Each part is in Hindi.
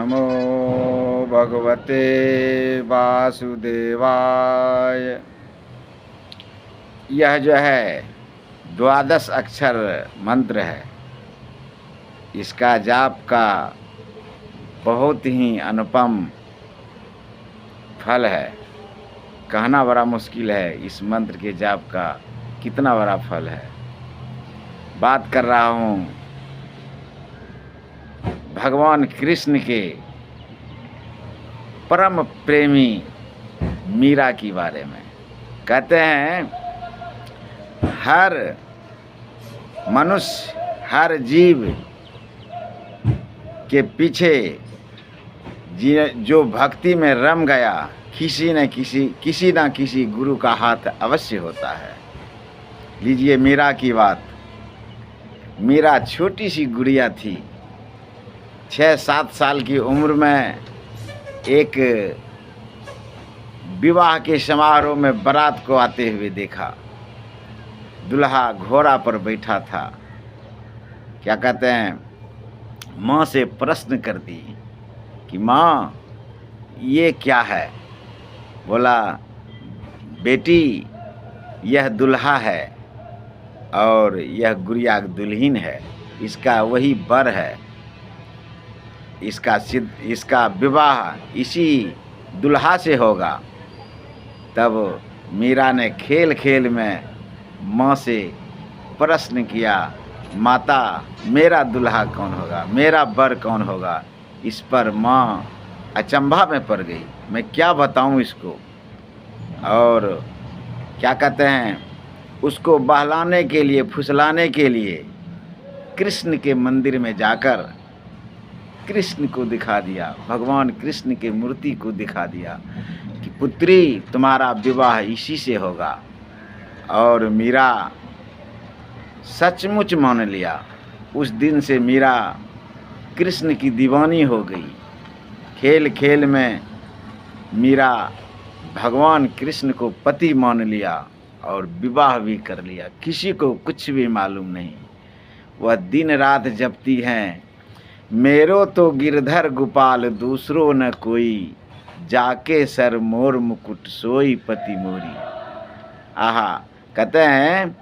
नमो भगवते वासुदेवाय। यह जो है 12 अक्षर मंत्र है, इसका जाप का बहुत ही अनुपम फल है। कहना बड़ा मुश्किल है इस मंत्र के जाप का कितना बड़ा फल है। बात कर रहा हूँ भगवान कृष्ण के परम प्रेमी मीरा के बारे में। कहते हैं हर मनुष्य, हर जीव के पीछे जो भक्ति में रम गया, किसी न किसी गुरु का हाथ अवश्य होता है। लीजिए मीरा की बात। मीरा छोटी सी गुड़िया थी, 6-7 साल की उम्र में एक विवाह के समारोह में बारात को आते हुए देखा। दुल्हा घोड़ा पर बैठा था। क्या कहते हैं, माँ से प्रश्न कर दी कि माँ ये क्या है। बोला बेटी यह दुल्हा है और यह गुड़िया दुल्हन है, इसका वही वर है, इसका विवाह इसी दुल्हा से होगा। तब मीरा ने खेल खेल में माँ से प्रश्न किया, माता मेरा दुल्हा कौन होगा, मेरा वर कौन होगा। इस पर माँ अचंभा में पड़ गई, मैं क्या बताऊँ इसको। और क्या कहते हैं, उसको बहलाने के लिए, फुसलाने के लिए कृष्ण के मंदिर में जाकर कृष्ण को दिखा दिया, भगवान कृष्ण की मूर्ति को दिखा दिया कि पुत्री तुम्हारा विवाह इसी से होगा। और मीरा सचमुच मान लिया। उस दिन से मीरा कृष्ण की दीवानी हो गई। खेल खेल में मीरा भगवान कृष्ण को पति मान लिया और विवाह भी कर लिया। किसी को कुछ भी मालूम नहीं। वह दिन रात जपती हैं, मेरो तो गिरधर गोपाल दूसरो न कोई, जाके सर मोर मुकुट सोई पति मोरी। आहा, कहते हैं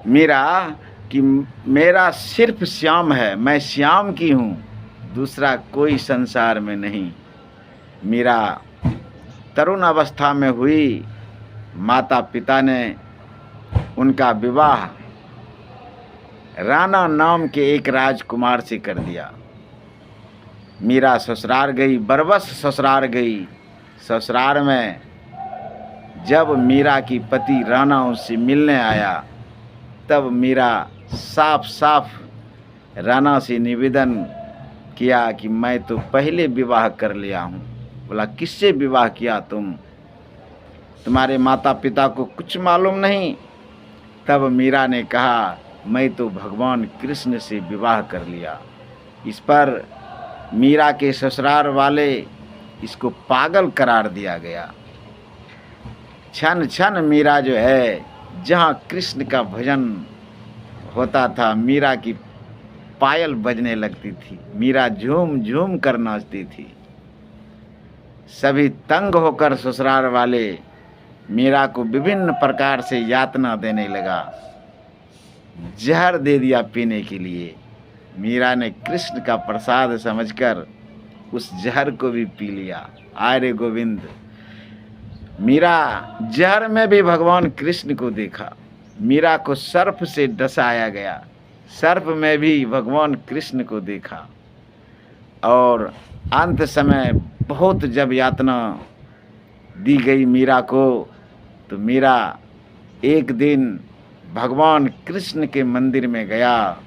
मीरा कि मेरा सिर्फ श्याम है, मैं श्याम की हूँ, दूसरा कोई संसार में नहीं। मीरा तरुण अवस्था में हुई, माता पिता ने उनका विवाह राणा नाम के एक राजकुमार से कर दिया। मीरा ससुराल गई, बरबस ससुराल गई। ससुराल में जब मीरा की पति राणा उससे मिलने आया, तब मीरा साफ साफ राणा से निवेदन किया कि मैं तो पहले विवाह कर लिया हूँ। बोला किससे विवाह किया तुम, तुम्हारे माता पिता को कुछ मालूम नहीं। तब मीरा ने कहा मैं तो भगवान कृष्ण से विवाह कर लिया। इस पर मीरा के ससुराल वाले इसको पागल करार दिया गया। क्षण क्षण मीरा जो है, जहाँ कृष्ण का भजन होता था, मीरा की पायल बजने लगती थी, मीरा झूम झूम कर नाचती थी। सभी तंग होकर ससुराल वाले मीरा को विभिन्न प्रकार से यातना देने लगा। जहर दे दिया पीने के लिए। मीरा ने कृष्ण का प्रसाद समझकर उस जहर को भी पी लिया। आय रे गोविंद। मीरा जहर में भी भगवान कृष्ण को देखा। मीरा को सर्प से डसाया गया, सर्प में भी भगवान कृष्ण को देखा। और अंत समय बहुत जब यातना दी गई मीरा को, तो मीरा एक दिन भगवान कृष्ण के मंदिर में गया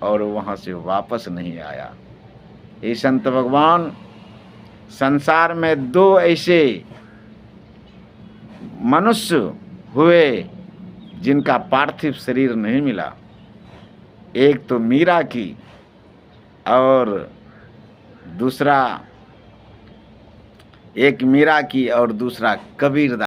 और वहाँ से वापस नहीं आया। ये संत भगवान, संसार में 2 ऐसे मनुष्य हुए जिनका पार्थिव शरीर नहीं मिला। एक तो मीरा की और दूसरा कबीरदास।